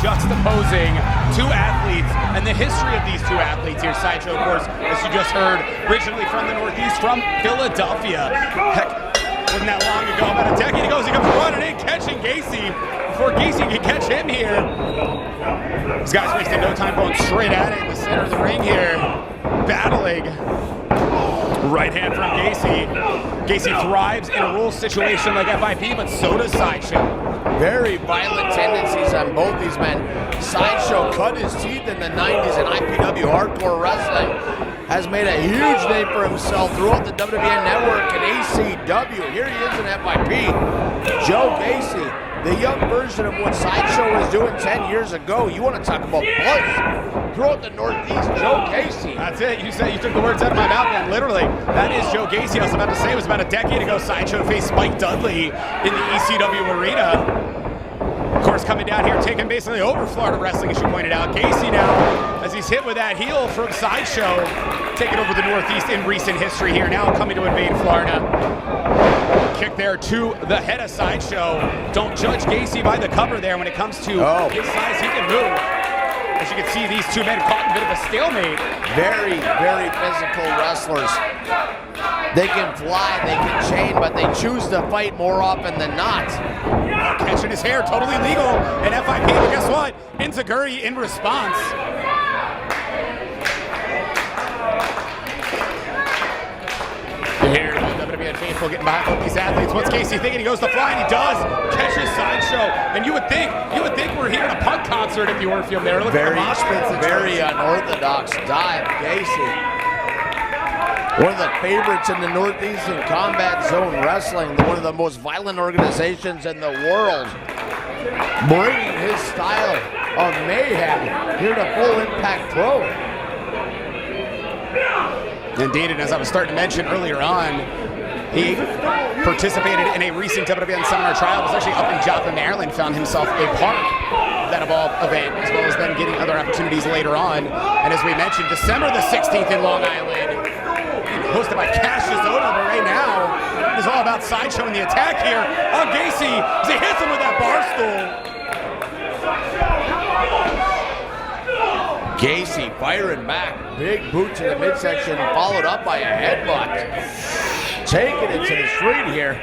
juxtaposing two athletes and the history of these two athletes here. Sideshow, of course, as you just heard, originally from the Northeast, from Philadelphia. Heck, wasn't that long ago, about a decade ago, he comes running in, catching Gacy before Gacy can catch him here. These guys wasting no time going straight at it in the center of the ring here, battling. Right hand from Gacy. Gacy thrives in a rule situation like FIP, but so does Sideshow. Very violent tendencies on both these men. Sideshow cut his teeth in the 90s in IPW hardcore wrestling. Has made a huge name for himself throughout the WWN network and ACW. Here he is in FIP. Joe Gacy, the young version of what Sideshow was doing 10 years ago. You want to talk about buzz throughout the Northeast, Joe Gacy. That's it. You took the words out of my mouth, man. Literally, that is Joe Gacy. I was about to say it was about a decade ago. Sideshow faced Spike Dudley in the ECW arena. Of course, coming down here, taking basically over Florida wrestling, as you pointed out. Gacy now, as he's hit with that heel from Sideshow, taking over the Northeast in recent history here. Now coming to invade Florida. Kick there to the head of Sideshow. Don't judge Gacy by the cover there. When it comes to his size, he can move. As you can see, these two men caught in a bit of a stalemate. Very, very physical wrestlers. They can fly, they can chain, but they choose to fight more often than not. Catching his hair, totally legal in FIP, but guess what? Inzaguri in response. Here, the WWN faithful getting behind both these athletes. What's Gacy thinking? He goes to fly, and he does. Catches Sideshow, and you would think we're hearing a punk concert if you were from there. Look at the mosh pits. Very unorthodox dive, Gacy. One of the favorites in the Northeast in Combat Zone Wrestling, one of the most violent organizations in the world. Bringing his style of mayhem here to Full Impact Pro. Indeed, and as I was starting to mention earlier on, he participated in a recent WWN seminar trial. Was actually up in Joplin, Maryland, found himself a part of that event, as well as then getting other opportunities later on. And as we mentioned, December the 16th in Long Island, hosted by Cassius Ohno, but right now, it is all about Sideshow and the attack here on Gacy as he hits him with that bar stool. Gacy firing back. Big boot to the midsection, followed up by a headbutt. Taking it to the street here.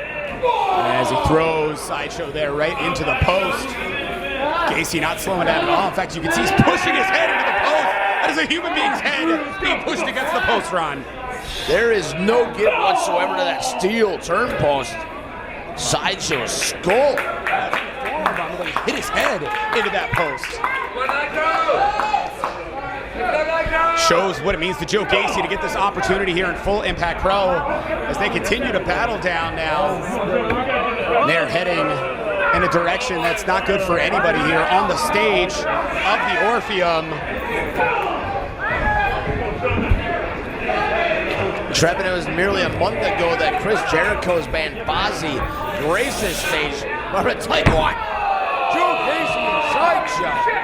As he throws Sideshow there right into the post. Gacy not slowing down at all. In fact, you can see he's pushing his head into the post. That is a human being's head being pushed against the post, Ron. There is no give whatsoever to that steel turn post. Sideshow's skull. Hit his head into that post. Shows what it means to Joe Gacy to get this opportunity here in Full Impact Pro as they continue to battle down now. They're heading in a direction that's not good for anybody here on the stage of the Orpheum. Trevin, it was merely a month ago that Chris Jericho's band Fozzy graced this stage. But I'm tell you what, Joe Gacy and Sideshow.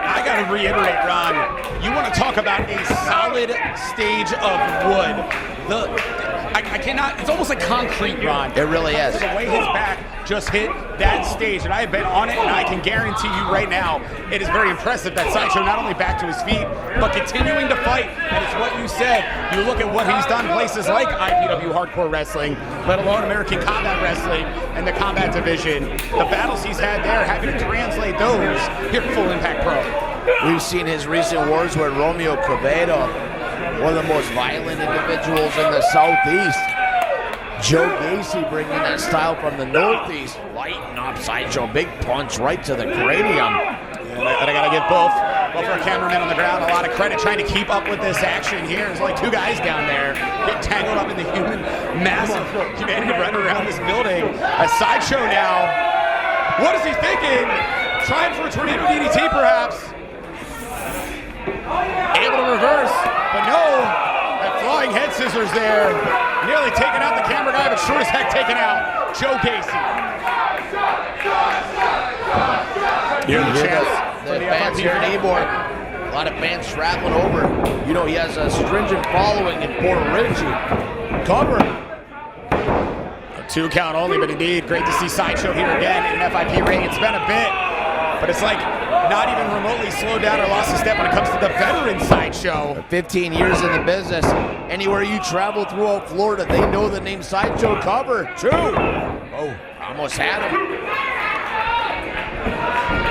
I gotta reiterate, Ron, you want to talk about a solid stage of wood. I cannot, it's almost like concrete, Ron. It really is. The way his back just hit that stage, and I have been on it, and I can guarantee you right now, it is very impressive that Sideshow not only back to his feet, but continuing to fight. And it's what you said. You look at what he's done places like IPW hardcore wrestling, let alone American Combat Wrestling and the Combat Division. The battles he's had there, having to translate those here at Full Impact Pro. We've seen his recent wars with Romeo Quevedo, one of the most violent individuals in the Southeast. Joe Gacy bringing that style from the Northeast, lighting up Sideshow, big punch right to the cranium. And I gotta give both our cameramen on the ground a lot of credit trying to keep up with this action here. There's only two guys down there getting tangled up in the massive humanity running around this building. A Sideshow now, what is he thinking? Trying for a tornado DDT perhaps. Able to reverse, but no, that flying head scissors there. Nearly taking out the camera guy, but sure as heck taking out Joe Gacy. Here's the chance. The fans here in Ybor. A lot of fans traveling over. You know, he has a stringent following in Port Richey. Cover. A 2 count only, but indeed, great to see Sideshow here again in an FIP ring. It's been a bit. but it's like not even remotely slowed down or lost a step when it comes to the veteran Sideshow. 15 years in the business. Anywhere you travel throughout Florida, they know the name Sideshow Cover. 2. Oh, almost had him.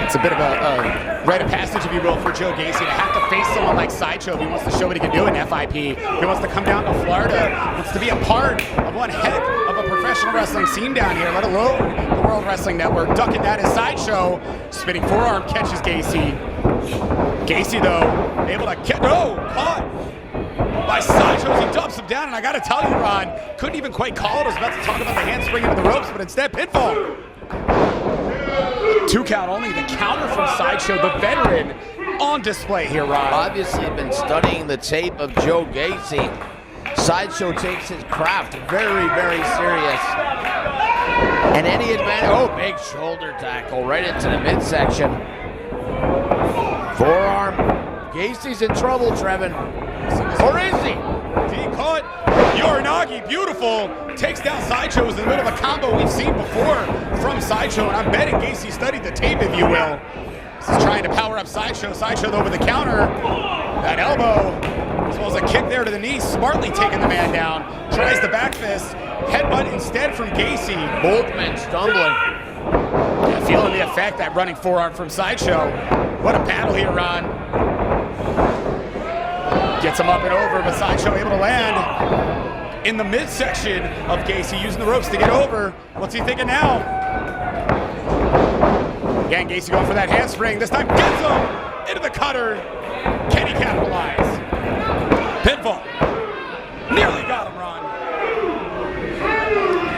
It's a bit of a rite of passage, if you will, for Joe Gacy to have to face someone like Sideshow if he wants to show what he can do in FIP. He wants to come down to Florida, wants to be a part of one heck of a professional wrestling scene down here, let alone the World Wrestling Network. Ducking that is Sideshow. Spinning forearm catches Gacy. Gacy, though, able to catch. No! Caught by Sideshow as he dumps him down. And I got to tell you, Ron, couldn't even quite call it. I was about to talk about the handspring into the ropes, but instead, pinfall. 2 count only. The counter from Sideshow, the veteran, on display here, Ron. Obviously been studying the tape of Joe Gacy. Sideshow takes his craft very, very serious. And any advantage, oh, big shoulder tackle right into the midsection. Forearm. Gacy's in trouble, Trevin. Or is he? He caught Uranagi, beautiful. Takes down Sideshow in the middle of a combo we've seen before from Sideshow, and I'm betting Gacy studied the tape, if you will. This is trying to power up Sideshow. Sideshow over the counter. That elbow, as well as a kick there to the knee, smartly taking the man down. Tries the back fist. Headbutt instead from Gacy. Both men stumbling. Yeah, feeling the effect, that running forearm from Sideshow. What a battle here, Ron. Gets him up and over, but Sideshow able to land in the midsection of Gacy, using the ropes to get over. What's he thinking now? Again, Gacy going for that handspring. This time gets him into the cutter. Can he capitalize? Pinfall. Nearly got him, Ron.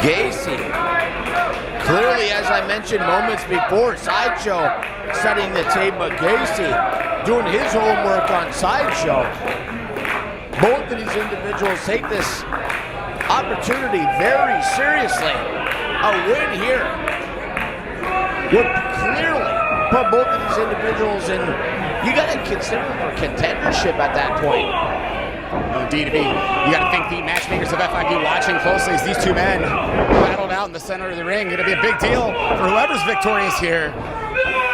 Gacy. Clearly, as I mentioned moments before, Sideshow studying the tape of Gacy, doing his homework on Sideshow. Both of these individuals take this opportunity very seriously. A win here would clearly put both of these individuals in, you got to consider them for contendership at that point. Indeed, you got to think the matchmakers of FIP watching closely as these two men battled out in the center of the ring. It'll be a big deal for whoever's victorious here.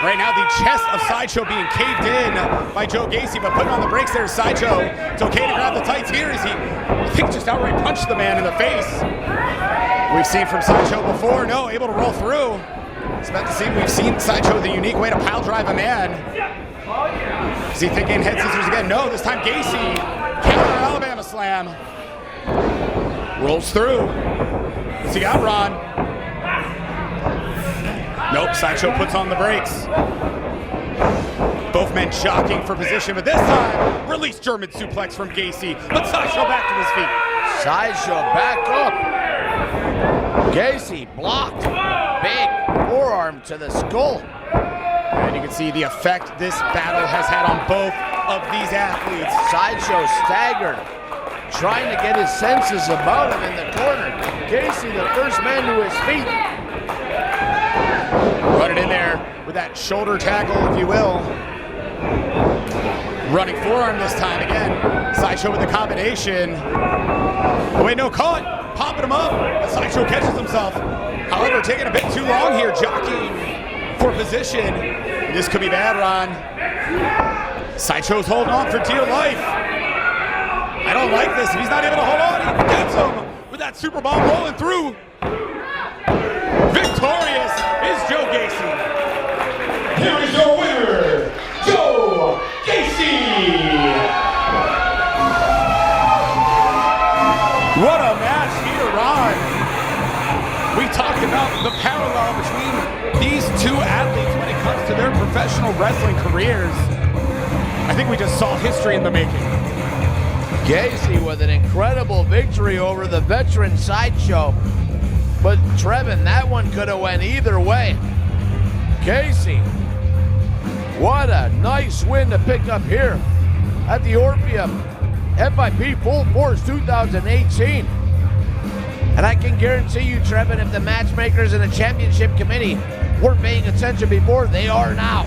Right now, the chest of Sideshow being caved in by Joe Gacy, but putting on the brakes there is Sideshow. It's okay to grab the tights here as he, I think, just outright punched the man in the face. We've seen from Sideshow before. No, able to roll through. It's about to see, we've seen Sideshow the unique way to pile drive a man. Is he thinking head scissors again? No, this time Gacy. Counter Alabama slam. Rolls through. What's he got, Ron? Nope, Sideshow puts on the brakes. Both men jockeying for position, but this time, release German suplex from Gacy. But Sideshow back to his feet. Sideshow back up. Gacy blocked. Big forearm to the skull. And you can see the effect this battle has had on both of these athletes. Sideshow staggered, trying to get his senses about him in the corner. Gacy, the first man to his feet. Running in there with that shoulder tackle, if you will. Running forearm this time again. Sideshow with the combination. Oh wait, no, caught. Popping him up. But Sideshow catches himself. However, taking a bit too long here, jockeying for position. This could be bad, Ron. Sideshow's holding on for dear life. I don't like this. If he's not able to hold on, he gets him with that super bomb rolling through. Victorious is Joe Gacy. Here is your winner, Joe Gacy. What a match here, Ron. We talked about the parallel between these two athletes when it comes to their professional wrestling careers. I think we just saw history in the making. Gacy with an incredible victory over the veteran Sideshow. But Trevin, that one could have went either way. Gacy, what a nice win to pick up here at the Orpheum FIP Full Force 2018. And I can guarantee you, Trevin, if the matchmakers and the championship committee weren't paying attention before, they are now.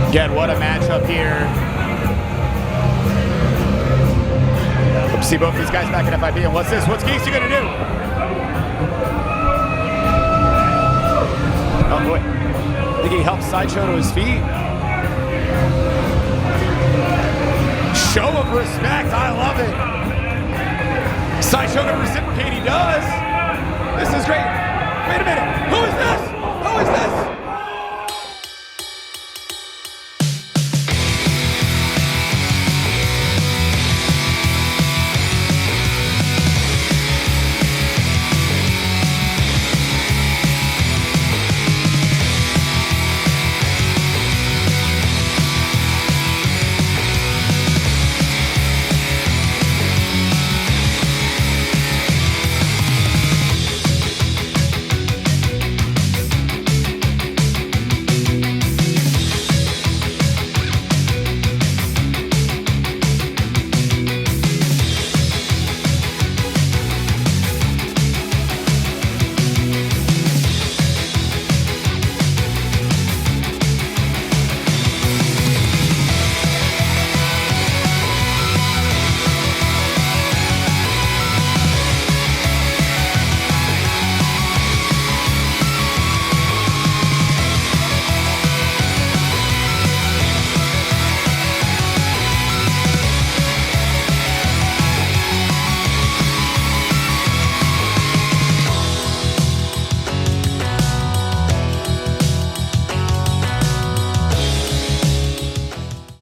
Again, what a matchup here. Hope to see both these guys back at FIP. And what's this? What's Gacy gonna do? Oh, boy. I think he helps Sideshow to his feet. Show of respect. I love it. Sideshow to reciprocate. He does. This is great. Wait a minute. Who is this?